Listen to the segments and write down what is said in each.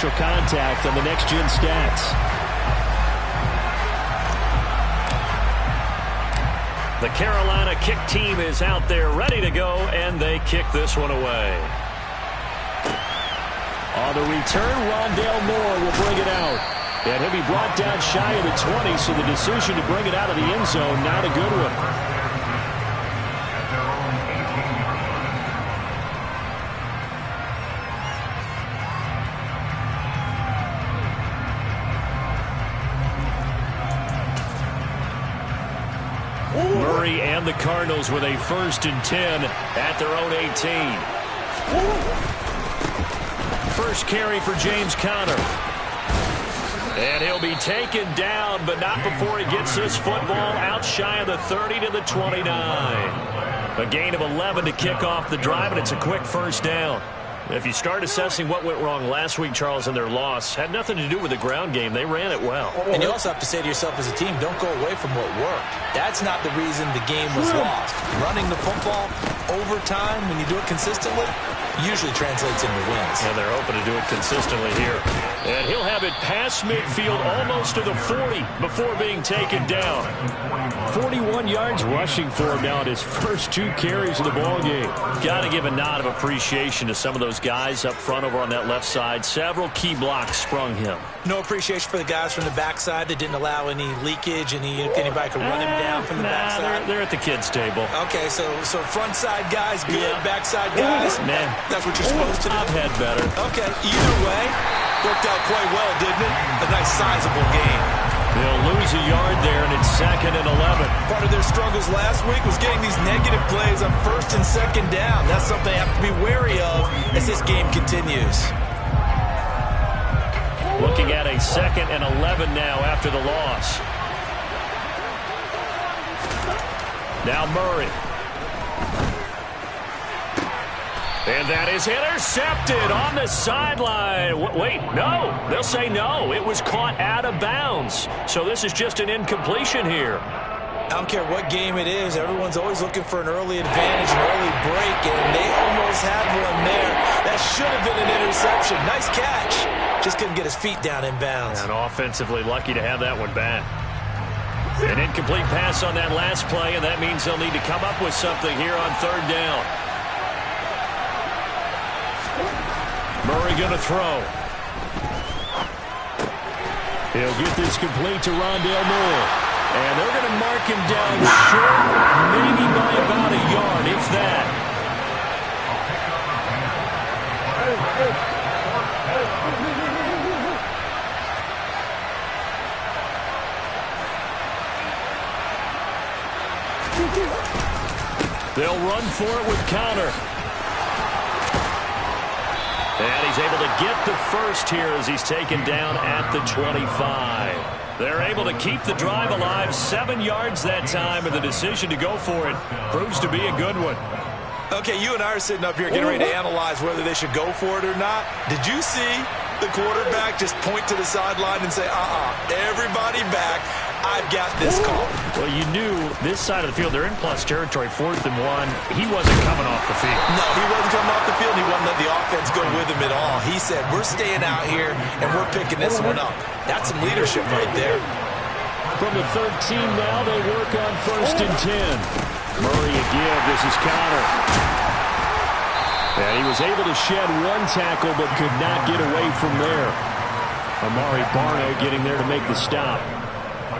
initial contact on the next-gen stats. The Carolina kick team is out there ready to go, and they kick this one away. On the return, Rondale Moore will bring it out. And he'll be brought down shy of the 20, so the decision to bring it out of the end zone, not a good one. Murray and the Cardinals with a 1st and 10 at their own 18. First carry for James Conner. And he'll be taken down, but not before he gets this football out shy of the 30 to the 29. A gain of 11 to kick off the drive, and it's a quick first down. If you start assessing what went wrong last week, Charles, in their loss, had nothing to do with the ground game. They ran it well. And you also have to say to yourself as a team, don't go away from what worked. That's not the reason the game was lost. Running the football over time, when you do it consistently, usually translates into wins. And they're hoping to do it consistently here. And he'll have it past midfield almost to the 40 before being taken down. 41 yards rushing for him now in his first 2 carries of the ball game. Got to give a nod of appreciation to some of those guys up front over on that left side. Several key blocks sprung him. No appreciation for the guys from the backside that didn't allow any leakage, anybody could run him down from the backside. They're at the kids' table. Okay, so front side guys good, backside guys, man, that's what you're supposed to do. I've had better. Okay, either way, worked out quite well, didn't it? A nice sizable game. They'll lose a yard there, and it's 2nd and 11. Part of their struggles last week was getting these negative plays on 1st and 2nd down. That's something they have to be wary of as this game continues. Looking at a 2nd and 11 now after the loss. Now Murray. And that is intercepted on the sideline. Wait, no. They'll say no. It was caught out of bounds. So this is just an incompletion here. I don't care what game it is. Everyone's always looking for an early advantage, an early break, and they almost had one there. That should have been an interception. Nice catch. Just couldn't get his feet down in bounds. And offensively lucky to have that one back. An incomplete pass on that last play, and that means they'll need to come up with something here on 3rd down. Murray going to throw. He'll get this complete to Rondale Moore. And they're going to mark him down short, maybe by about a yard, if that. They'll run for it with Conner. And he's able to get the first here as he's taken down at the 25. They're able to keep the drive alive, 7 yards that time, and the decision to go for it proves to be a good one. Okay, you and I are sitting up here getting ready to analyze whether they should go for it or not. Did you see the quarterback just point to the sideline and say, everybody back, I've got this call? Well, you knew this side of the field, they're in plus territory, 4th and 1. He wasn't coming off the field. No, he wasn't coming off the field. He wouldn't let the offense go with him at all. He said, we're staying out here, and we're picking this one up. That's some leadership right there. From the 13 now, they work on 1st and 10. Murray again. This is Conner. And he was able to shed 1 tackle, but could not get away from there. Amari Barno getting there to make the stop.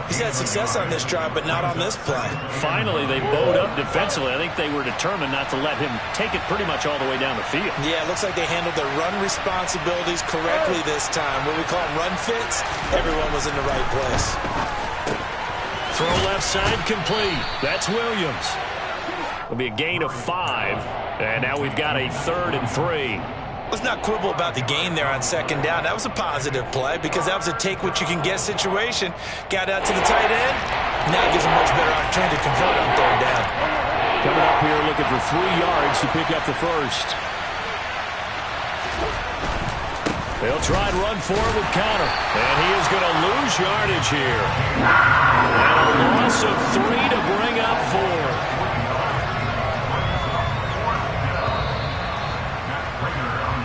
He's had success on this drive, but not on this play. Finally, they bowed up defensively. I think they were determined not to let him take it pretty much all the way down the field. Yeah, it looks like they handled their run responsibilities correctly this time. What we call them run fits, everyone was in the right place. Throw left side complete. That's Williams. It'll be a gain of 5. And now we've got a 3rd and 3. Let's not quibble about the gain there on 2nd down. That was a positive play because that was a take-what-you-can-get situation. Got out to the tight end. Now it gives a much better opportunity to convert on 3rd down. Coming up here looking for 3 yards to pick up the first. They'll try and run for it with Conner. And he is going to lose yardage here. And a loss of 3 to bring up 4.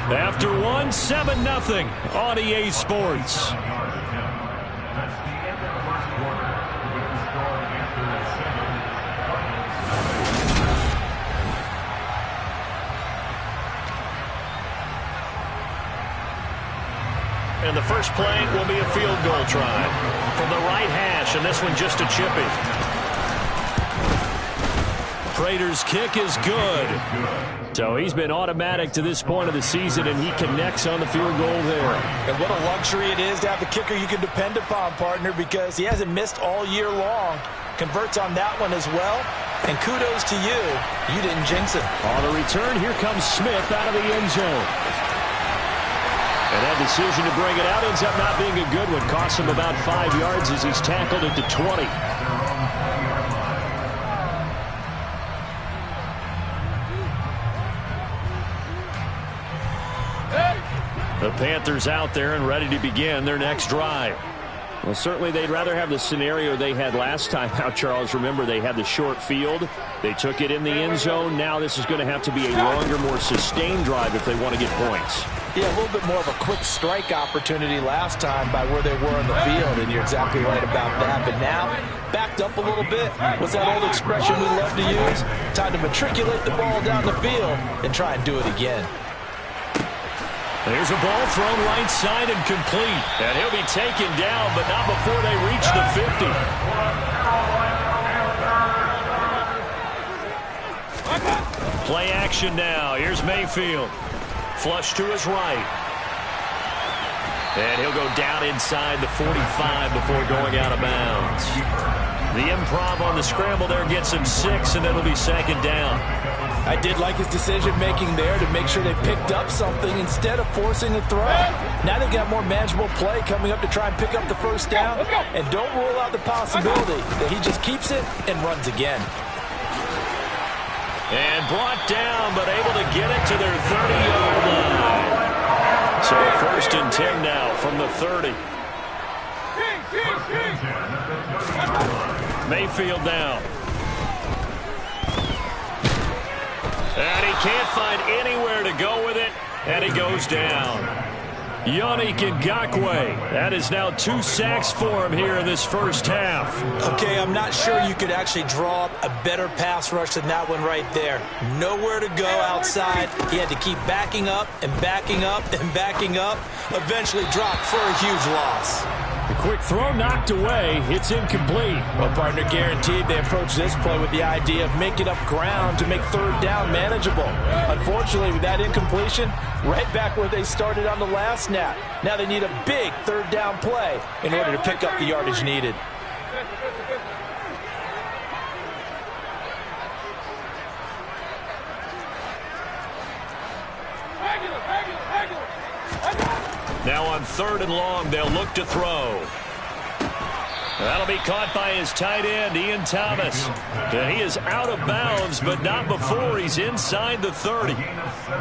After one, 7-0 on EA Sports. And the first play will be a field goal try from the right hash, and this one just a chippy. Prater's kick is good. So he's been automatic to this point of the season, and he connects on the field goal there. And what a luxury it is to have a kicker you can depend upon, partner, because he hasn't missed all year long. Converts on that one as well. And kudos to you. You didn't jinx it. On the return, here comes Smith out of the end zone. And that decision to bring it out ends up not being a good one. Costs him about 5 yards as he's tackled at the 20. The Panthers out there and ready to begin their next drive. Well, certainly they'd rather have the scenario they had last time out, Charles. Remember, they had the short field. They took it in the end zone. Now this is going to have to be a longer, more sustained drive if they want to get points. Yeah, a little bit more of a quick strike opportunity last time by where they were on the field, and you're exactly right about that. But now, backed up a little bit. What's that old expression we love to use? Time to matriculate the ball down the field and try and do it again. There's a ball thrown right side and complete. And he'll be taken down, but not before they reach the 50. Play action now. Here's Mayfield. Flush to his right. And he'll go down inside the 45 before going out of bounds. The improv on the scramble there gets him 6, and it'll be second down. I did like his decision-making there to make sure they picked up something instead of forcing a throw. Now they've got more manageable play coming up to try and pick up the first down. And don't rule out the possibility that he just keeps it and runs again. And brought down, but able to get it to their 30-yard line. So first and 10 now from the 30. Mayfield now. And he can't find anywhere to go with it, and he goes down. Yannick Ngakoue. That is now 2 sacks for him here in this first half. Okay, I'm not sure you could actually draw up a better pass rush than that one right there. Nowhere to go outside. He had to keep backing up and backing up and backing up. Eventually dropped for a huge loss. The quick throw knocked away. It's incomplete. Well, partner, guaranteed they approach this play with the idea of making up ground to make third down manageable. Unfortunately, with that incompletion, right back where they started on the last snap. Now they need a big third down play in order to pick up the yardage needed. Now on 3rd and long, they'll look to throw. That'll be caught by his tight end, Ian Thomas. And he is out of bounds, but not before he's inside the 30.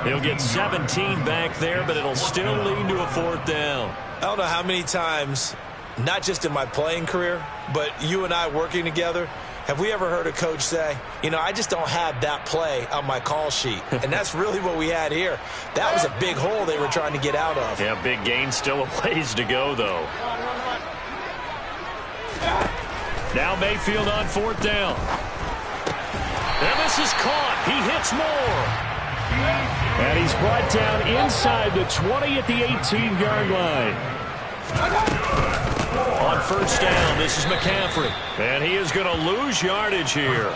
He'll get 17 back there, but it'll still lead to a 4th down. I don't know how many times, not just in my playing career, but you and I working together, have we ever heard a coach say, you know, I just don't have that play on my call sheet. And that's really what we had here. That was a big hole they were trying to get out of. Yeah, big gain, still a ways to go, though. Now Mayfield on 4th down. And this is caught. He hits more. And he's brought down inside the 20 at the 18-yard line. On 1st down, this is McCaffrey. And he is going to lose yardage here.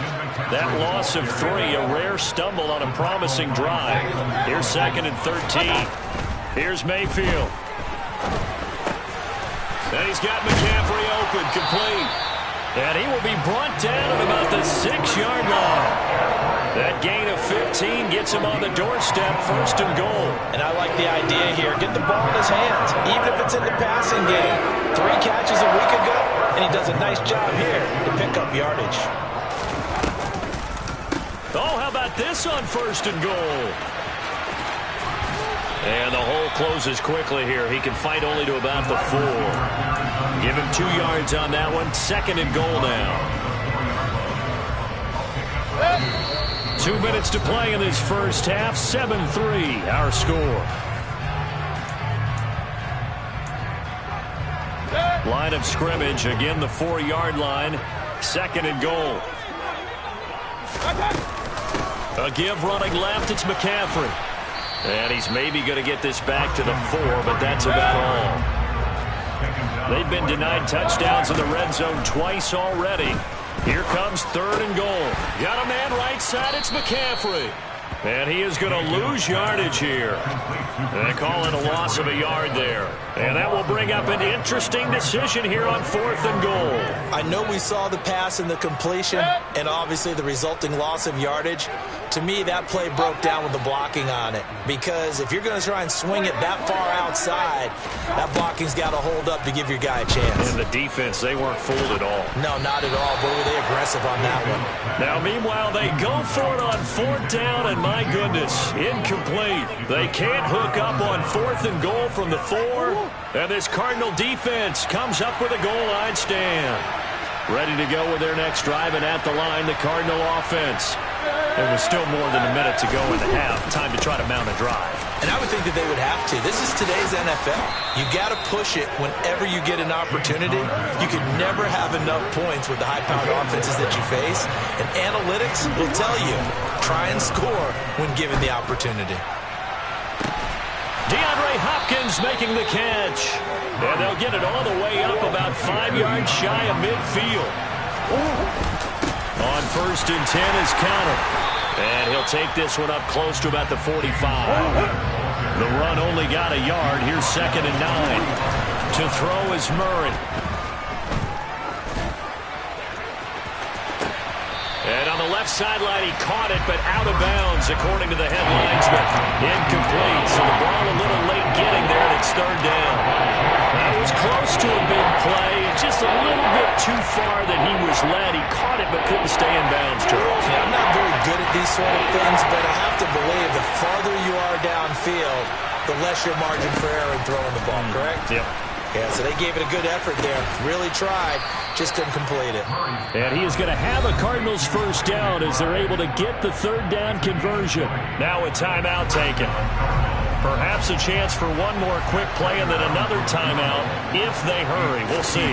That loss of 3, a rare stumble on a promising drive. Here's 2nd and 13. Here's Mayfield. And he's got McCaffrey open, complete. And he will be brought down at about the 6-yard line. That gain of 15 gets him on the doorstep, 1st and goal. And I like the idea here. Get the ball in his hands, even if it's in the passing game. 3 catches a week ago, and he does a nice job here to pick up yardage. Oh, how about this on 1st and goal? And the hole closes quickly here. He can fight only to about the 4. Give him 2 yards on that one. 2nd and goal now. 2 minutes to play in this first half. 7-3 our score. Line of scrimmage, again the 4-yard line. Second and goal. A give running left, it's McCaffrey. And he's maybe going to get this back to the 4, but that's about all. They've been denied touchdowns in the red zone twice already. Here comes third and goal. Got a man right side, it's McCaffrey. And he is going to lose yardage here. They call it a loss of a yard there. And that will bring up an interesting decision here on fourth and goal. I know we saw the pass and the completion and obviously the resulting loss of yardage. To me, that play broke down with the blocking on it. Because if you're going to try and swing it that far outside, that blocking's got to hold up to give your guy a chance. And the defense, they weren't fooled at all. No, not at all. Boy, were they aggressive on that one. Now, meanwhile, they go for it on fourth down, and my goodness, incomplete. They can't hook up on fourth and goal from the 4. And this Cardinal defense comes up with a goal line stand. Ready to go with their next drive, and at the line, the Cardinal offense. There was still more than a minute to go in the half. Time to try to mount a drive. And I would think that they would have to. This is today's NFL. You got to push it whenever you get an opportunity. You can never have enough points with the high-powered offenses that you face. And analytics will tell you, try and score when given the opportunity. DeAndre Hopkins making the catch. And they'll get it all the way up about 5 yards shy of midfield. On first and 10 is Conner. And he'll take this one up close to about the 45. The run only got a yard. Here's second and 9. To throw is Murray. And on the left sideline, he caught it, but out of bounds, according to the headlines. But incomplete, so the ball a little late getting there, and it's third down. That was close to a big play. Just a little bit too far that he was led. He caught it, but couldn't stay in bounds, Charles. Yeah, I'm not very good at these sort of things, but I have to believe the farther you are downfield, the less your margin for error in throwing the ball, correct? Yep. Yeah, so they gave it a good effort there. Really tried, just couldn't complete it. And he is going to have a Cardinals first down as they're able to get the third down conversion. Now a timeout taken. Perhaps a chance for one more quick play and then another timeout if they hurry. We'll see.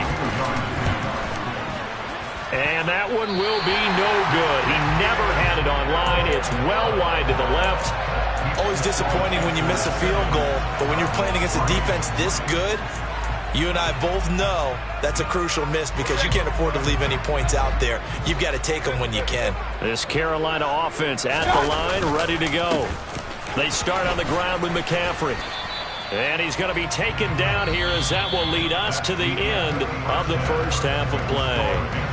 And that one will be no good. He never had it on line. It's well wide to the left. Always disappointing when you miss a field goal, but when you're playing against a defense this good, you and I both know that's a crucial miss because you can't afford to leave any points out there. You've got to take them when you can. This Carolina offense at the line, ready to go. They start on the ground with McCaffrey. And he's going to be taken down here as that will lead us to the end of the first half of play.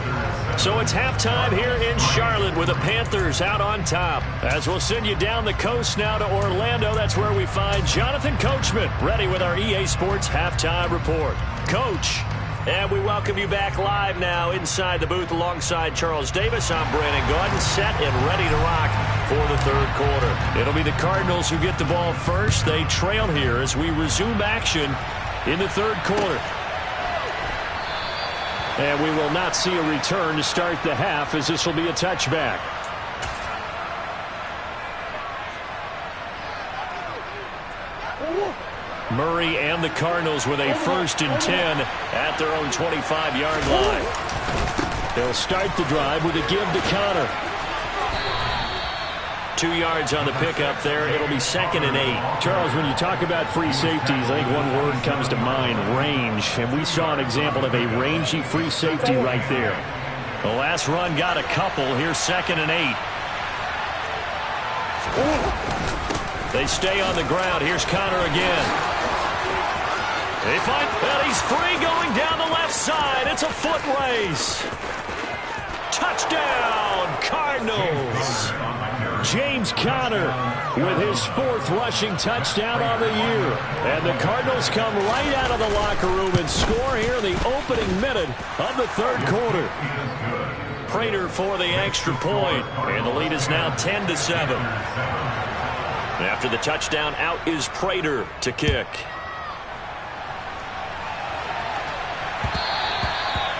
So it's halftime here in Charlotte with the Panthers out on top. As we'll send you down the coast now to Orlando, that's where we find Jonathan Coachman ready with our EA Sports Halftime Report. Coach, and we welcome you back live now inside the booth alongside Charles Davis. I'm Brandon Gordon, set and ready to rock for the third quarter. It'll be the Cardinals who get the ball first. They trail here as we resume action in the third quarter. And we will not see a return to start the half as this will be a touchback. Murray and the Cardinals with a first and 10 at their own 25-yard line. They'll start the drive with a give to Conner. 2 yards on the pickup there. It'll be second and 8. Charles, when you talk about free safeties, I think one word comes to mind, range. And we saw an example of a rangy free safety right there. The last run got a couple. Here's second and 8. They stay on the ground. Here's Conner again. They find that he's free going down the left side. It's a foot race. Touchdown, Cardinals. James Conner with his fourth rushing touchdown on the year. And the Cardinals come right out of the locker room and score here in the opening minute of the third quarter. Prater for the extra point, and the lead is now 10-7. After the touchdown, out is Prater to kick.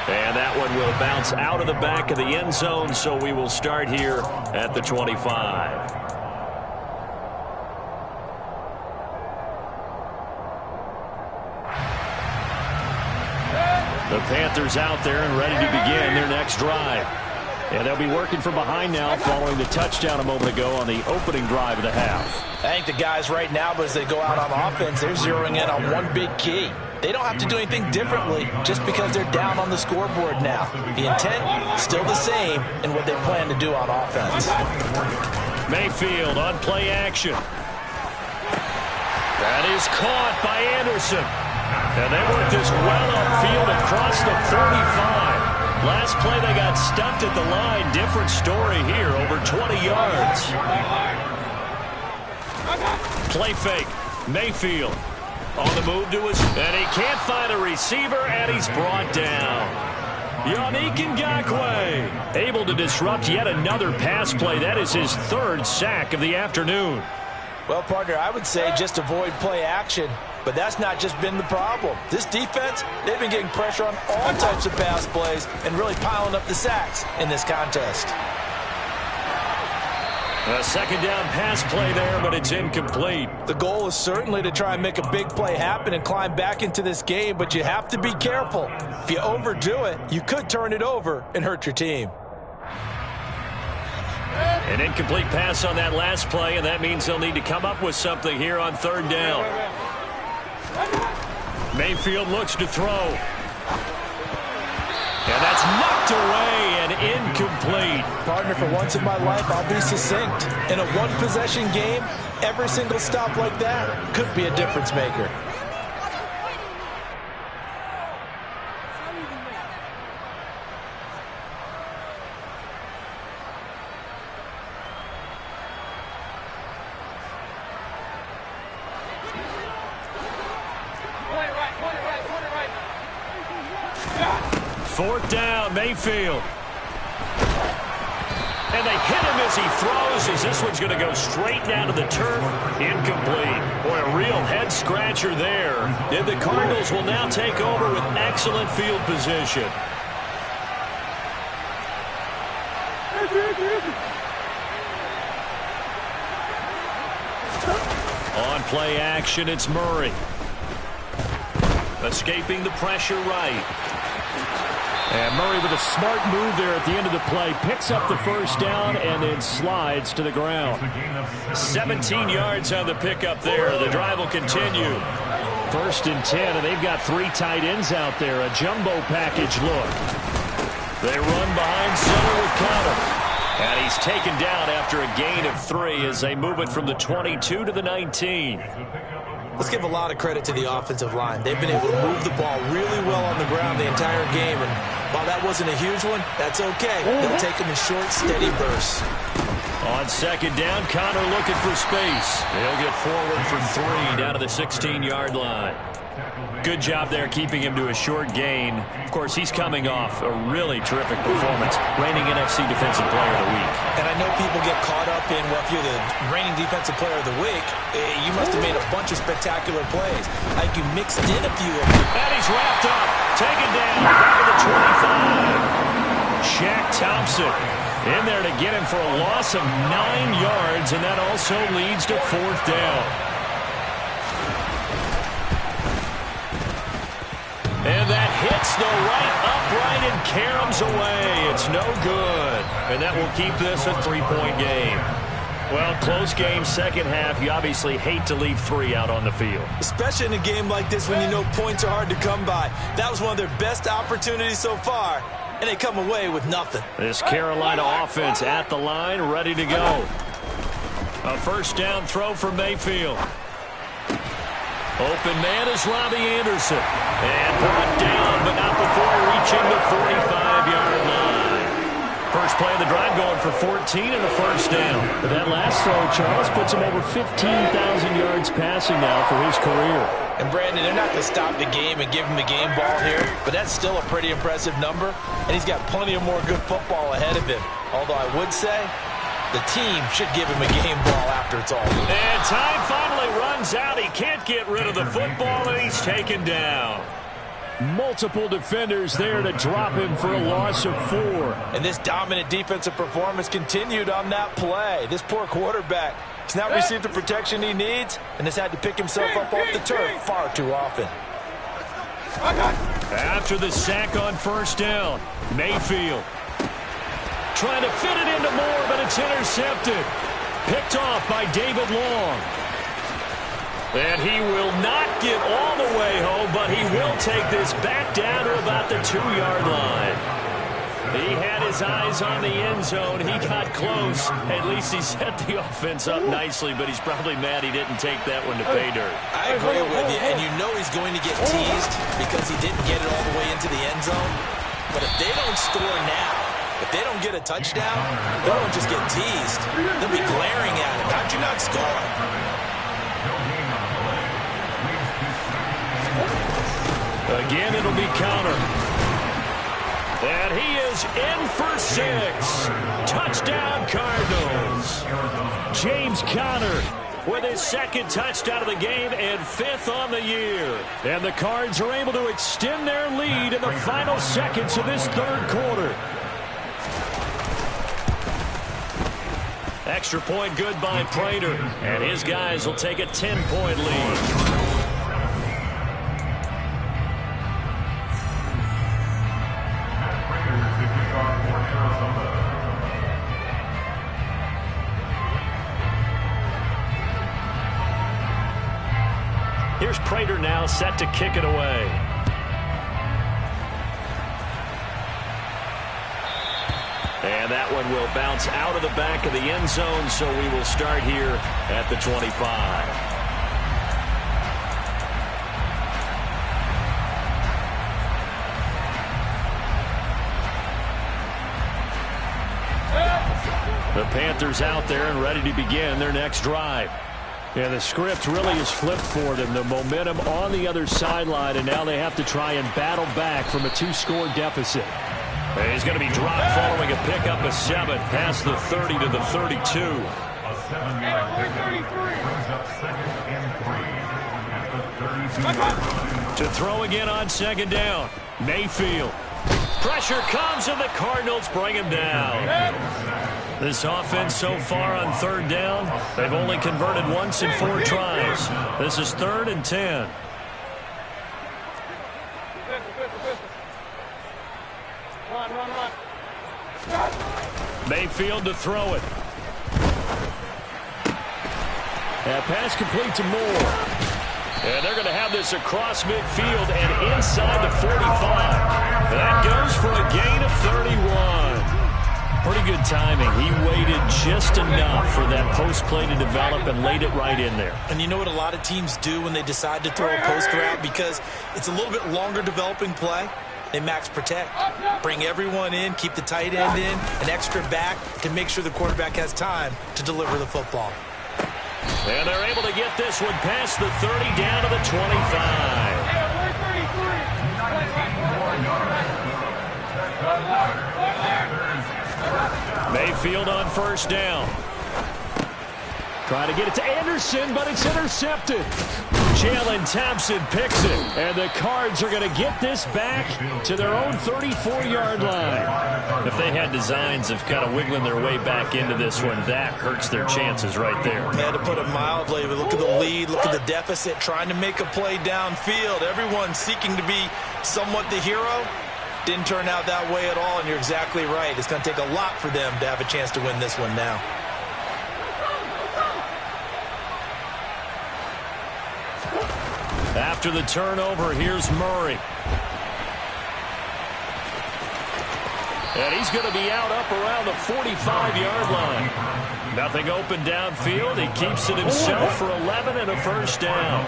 And that one will bounce out of the back of the end zone, so we will start here at the 25. The Panthers out there and ready to begin their next drive. And they'll be working from behind now following the touchdown a moment ago on the opening drive of the half. I think the guys right now, as they go out on offense, they're zeroing in on one big key. They don't have to do anything differently just because they're down on the scoreboard now. The intent, still the same in what they plan to do on offense. Mayfield on play action. That is caught by Anderson. And they work this well upfield across the 45. Last play they got stuffed at the line. Different story here, over 20 yards. Play fake. Mayfield on the move to his, and he can't find a receiver, and he's brought down. Yannick Ngakoue able to disrupt yet another pass play. That is his third sack of the afternoon. Well, partner, I would say just avoid play action, but that's not just been the problem. This defense, they've been getting pressure on all types of pass plays and really piling up the sacks in this contest. A second down pass play there, but it's incomplete. The goal is certainly to try and make a big play happen and climb back into this game, but you have to be careful. If you overdo it, you could turn it over and hurt your team. An incomplete pass on that last play, and that means they'll need to come up with something here on third down. Mayfield looks to throw. And that's knocked away and incomplete. Partner, for once in my life, I'll be succinct. In a one-possession game, every single stop like that could be a difference maker. Fourth down, Mayfield. And they hit him as he throws, as this one's going to go straight down to the turf. Incomplete. Boy, a real head-scratcher there. And the Cardinals will now take over with excellent field position. On play action, it's Murray. Escaping the pressure right. And Murray with a smart move there at the end of the play. Picks up the first down and then slides to the ground. 17 yards on the pickup there. The drive will continue. First and 10, and they've got three tight ends out there. A jumbo package look. They run behind center with Conner. And he's taken down after a gain of 3 as they move it from the 22 to the 19. Let's give a lot of credit to the offensive line. They've been able to move the ball really well on the ground the entire game, and while that wasn't a huge one, that's okay. They'll take them in short, steady bursts. On second down, Conner looking for space. He'll get forward for 3 down to the 16-yard line. Good job there keeping him to a short gain. Of course, he's coming off a really terrific performance, reigning NFC Defensive Player of the Week. And I know people get caught up in, well, if you're the reigning Defensive Player of the Week, you must have made a bunch of spectacular plays. I think you mixed in a few of them. And he's wrapped up, taken down, back to the 25. Shaq Thompson in there to get him for a loss of 9 yards, and that also leads to fourth down. And that hits the right upright and caroms away. It's no good. And that will keep this a 3-point game. Well, close game, second half. You obviously hate to leave 3 out on the field. Especially in a game like this when you know points are hard to come by. That was one of their best opportunities so far, and they come away with nothing. This Carolina offense at the line, ready to go. A first down throw for Mayfield. Open man is Robbie Anderson. And brought down, but not before reaching the 45-yard line. First play of the drive going for 14 and a first down. But that last throw, Charles, puts him over 15,000 yards passing now for his career. And Brandon, they're not going to stop the game and give him the game ball here, but that's still a pretty impressive number, and he's got plenty of more good football ahead of him. Although I would say the team should give him a game ball after it's all over. And time finally runs out. He can't get rid of the football, and he's taken down. Multiple defenders there to drop him for a loss of 4. And this dominant defensive performance continued on that play. This poor quarterback has not received the protection he needs and has had to pick himself up off the turf far too often. After the sack on first down, Mayfield trying to fit it into Moore, but it's intercepted. Picked off by David Long. And he will not get all the way home, but he will take this back down to about the 2-yard line. He had his eyes on the end zone. He got close. At least he set the offense up nicely, but he's probably mad he didn't take that one to pay dirt. I agree with you, and you know he's going to get teased because he didn't get it all the way into the end zone. But if they don't score now, if they don't get a touchdown, they won't just get teased. They'll be glaring at him. How'd you not score? Again, it'll be counter. And he is in for 6. Touchdown, Cardinals. James Conner with his 2nd touchdown of the game and 5th on the year. And the Cards are able to extend their lead in the final seconds of this 3rd quarter. Extra point good by Prater. And his guys will take a 10-point lead. Here's Prater now set to kick it away. And that one will bounce out of the back of the end zone, so we will start here at the 25. The Panthers out there and ready to begin their next drive. Yeah, the script really is flipped for them. The momentum on the other sideline, and now they have to try and battle back from a 2-score deficit. He's going to be dropped following a pickup of 7 past the 30 to the 32. A 7-yard pickup brings up 2nd and 3 at the 32. To throw again on 2nd down, Mayfield. Pressure comes, and the Cardinals bring him down. This offense so far on 3rd down, they've only converted once in 4 tries. This is 3rd and 10. Mayfield to throw it. And pass complete to Moore. And they're going to have this across midfield and inside the 45. That goes for a gain of 31. Pretty good timing. He waited just enough for that post play to develop and laid it right in there. And you know what a lot of teams do when they decide to throw a post route? Because it's a little bit longer developing play. They max protect. Bring everyone in, keep the tight end in, an extra back to make sure the quarterback has time to deliver the football. And they're able to get this one past the 30 down to the 25. Mayfield on first down. Trying to get it to Anderson, but it's intercepted. Jalen Thompson picks it, and the Cards are going to get this back to their own 34-yard line. If they had designs of kind of wiggling their way back into this one, that hurts their chances right there. Man, to put it mildly, but look at the lead, look at the deficit, trying to make a play downfield. Everyone seeking to be somewhat the hero. Didn't turn out that way at all, and you're exactly right. It's going to take a lot for them to have a chance to win this one now. After the turnover, here's Murray. And he's going to be out up around the 45-yard line. Nothing open downfield. He keeps it himself for 11 and a first down.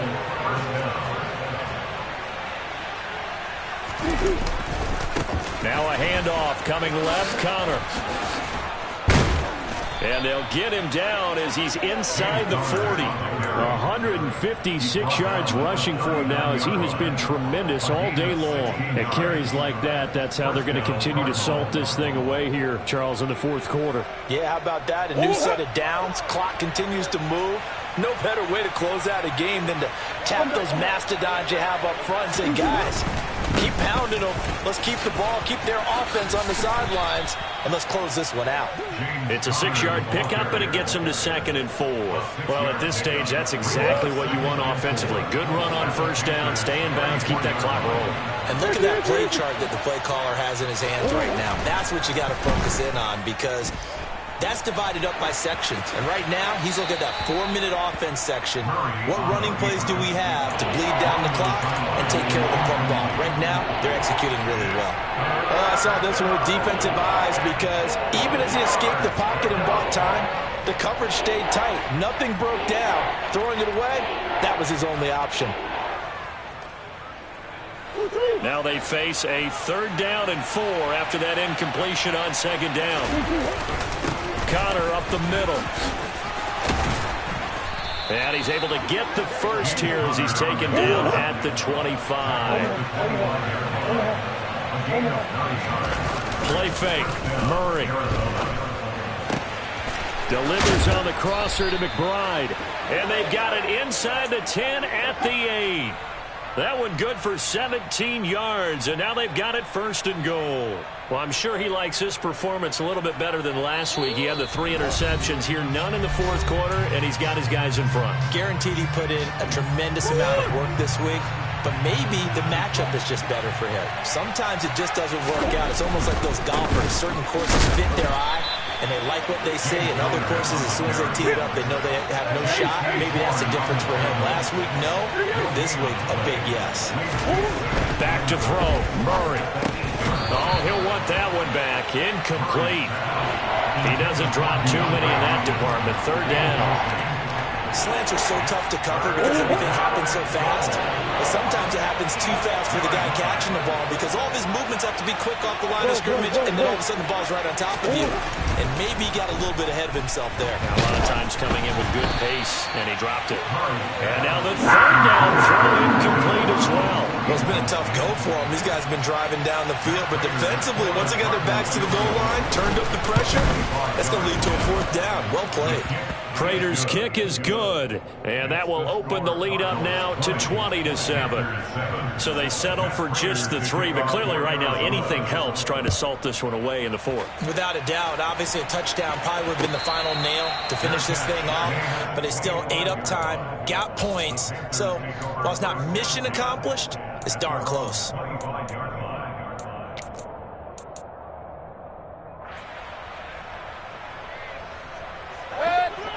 Now a handoff coming left, Conner. And they'll get him down as he's inside the 40. 156 yards rushing for him now as he has been tremendous all day long. At carries like that, that's how they're going to continue to salt this thing away here, Charles, in the 4th quarter. Yeah, how about that? A new set of downs. Clock continues to move. No better way to close out a game than to tap those mastodons you have up front and say, guys, Keep pounding them. Let's keep the ball, keep their offense on the sidelines, and let's close this one out. It's a 6-yard pickup, and it gets them to 2nd and 4. Well, at this stage, that's exactly what you want offensively. Good run on first down, stay in bounds, keep that clock rolling. And look at that play chart that the play caller has in his hands right now. That's what you got to focus in on, because that's divided up by sections. And right now, he's looking at that 4-minute offense section. What running plays do we have to bleed down the clock and take care of the football? Right now, they're executing really well. I saw this one with defensive eyes, because even as he escaped the pocket and bought time, the coverage stayed tight. Nothing broke down. Throwing it away, that was his only option. Now they face a 3rd down and 4 after that incompletion on 2nd down. Connor up the middle. And he's able to get the first here as he's taken down at the 25. Play fake. Murray delivers on the crosser to McBride. And they've got it inside the 10 at the 8. That one good for 17 yards, and now they've got it 1st and goal. Well, I'm sure he likes his performance a little bit better than last week. He had the 3 interceptions here, none in the 4th quarter, and he's got his guys in front. Guaranteed he put in a tremendous amount of work this week, but maybe the matchup is just better for him. Sometimes it just doesn't work out. It's almost like those golfers. Certain courses fit their eye, and they like what they see. In other courses, as soon as they tee it up, they know they have no shot. Maybe that's the difference for him. Last week, no. This week, a big yes. Back to throw. Murray. Oh, he'll want that one back. Incomplete. He doesn't drop too many in that department. 3rd down. Slants are so tough to cover because everything happens so fast. But sometimes it happens too fast for the guy catching the ball, because all of his movements have to be quick off the line of scrimmage, and then all of a sudden the ball's right on top of you. And maybe he got a little bit ahead of himself there. Now, a lot of times coming in with good pace, and he dropped it. And now the 3rd down throw incomplete as well. Well, it's been a tough go for him. These guys have been driving down the field, but defensively, once they got their backs to the goal line, turned up the pressure, that's going to lead to a 4th down. Well played. Prater's kick is good, and that will open the lead up now to 20-7. So they settle for just the 3, but clearly right now anything helps trying to salt this one away in the 4th. Without a doubt, obviously a touchdown probably would have been the final nail to finish this thing off, but they still ate up time, got points. So while it's not mission accomplished, it's darn close.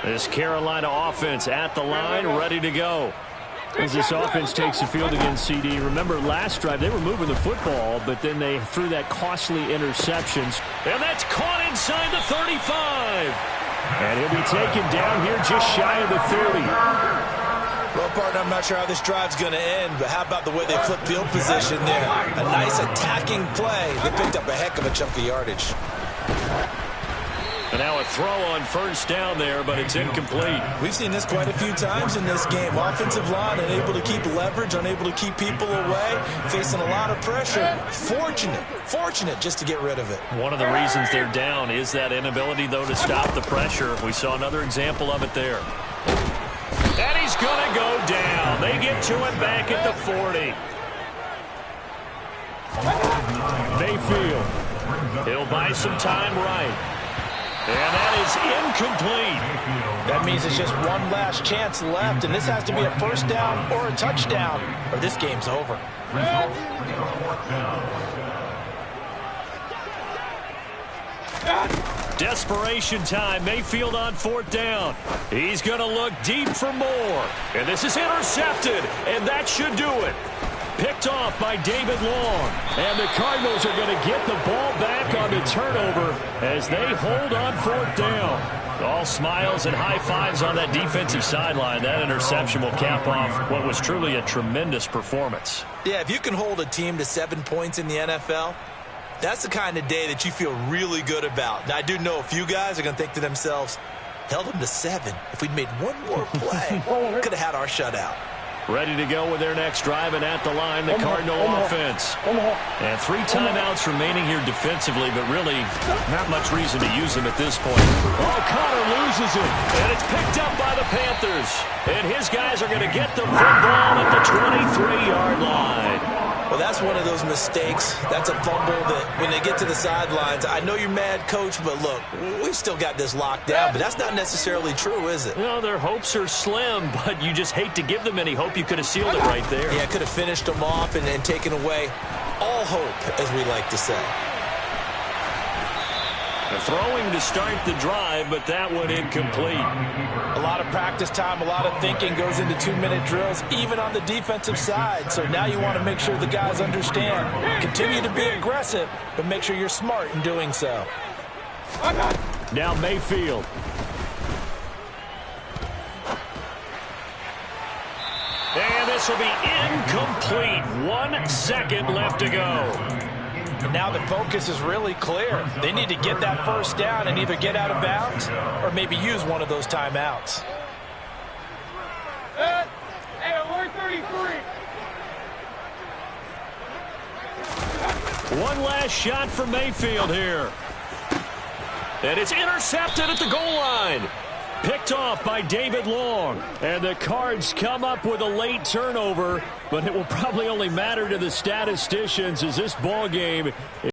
This Carolina offense at the line, ready to go. As this offense takes the field against CD. Remember last drive, they were moving the football, but then they threw that costly interceptions. And that's caught inside the 35. And he'll be taken down here just shy of the 30. Well, partner, I'm not sure how this drive's going to end, but how about the way they flip field position there? A nice attacking play. They picked up a heck of a chunk of yardage. And now a throw on 1st down there, but it's incomplete. We've seen this quite a few times in this game. Offensive line unable to keep leverage, unable to keep people away, facing a lot of pressure. Fortunate just to get rid of it. One of the reasons they're down is that inability, though, to stop the pressure. We saw another example of it there. And he's going to go down. They get to him back at the 40. Mayfield. He'll buy some time right. And that is incomplete. That means it's just one last chance left, and this has to be a 1st down or a touchdown, or this game's over. Desperation time. Mayfield on 4th down. He's going to look deep for more. And this is intercepted, and that should do it. Picked off by David Long. And the Cardinals are going to get the ball back on the turnover as they hold on 4th down. All smiles and high fives on that defensive sideline. That interception will cap off what was truly a tremendous performance. Yeah, if you can hold a team to 7 points in the NFL, that's the kind of day that you feel really good about. Now, I do know a few guys are going to think to themselves, held them to 7. If we'd made one more play, could have had our shutout. Ready to go with their next drive, and at the line, the Cardinal offense. And 3 timeouts remaining here defensively, but really not much reason to use them at this point. Oh, Connor loses it, and it's picked up by the Panthers. And his guys are going to get the football at the 23-yard line. Well, that's one of those mistakes. That's a fumble that when they get to the sidelines, I know you're mad, Coach, but look, we've still got this locked down. But that's not necessarily true, is it? No, their hopes are slim, but you just hate to give them any hope. You could have sealed it right there. Yeah, could have finished them off and taken away all hope, as we like to say. Throwing to start the drive, but that one incomplete. A lot of practice time, a lot of thinking goes into 2-minute drills, even on the defensive side. So now you want to make sure the guys understand. Continue to be aggressive, but make sure you're smart in doing so. Now Mayfield. And this will be incomplete. 1 second left to go. And now the focus is really clear. They need to get that first down and either get out of bounds or maybe use one of those timeouts. Hey, alert 33. One last shot for Mayfield here. And it's intercepted at the goal line. Picked off by David Long. And the Cards come up with a late turnover, but it will probably only matter to the statisticians as this ball game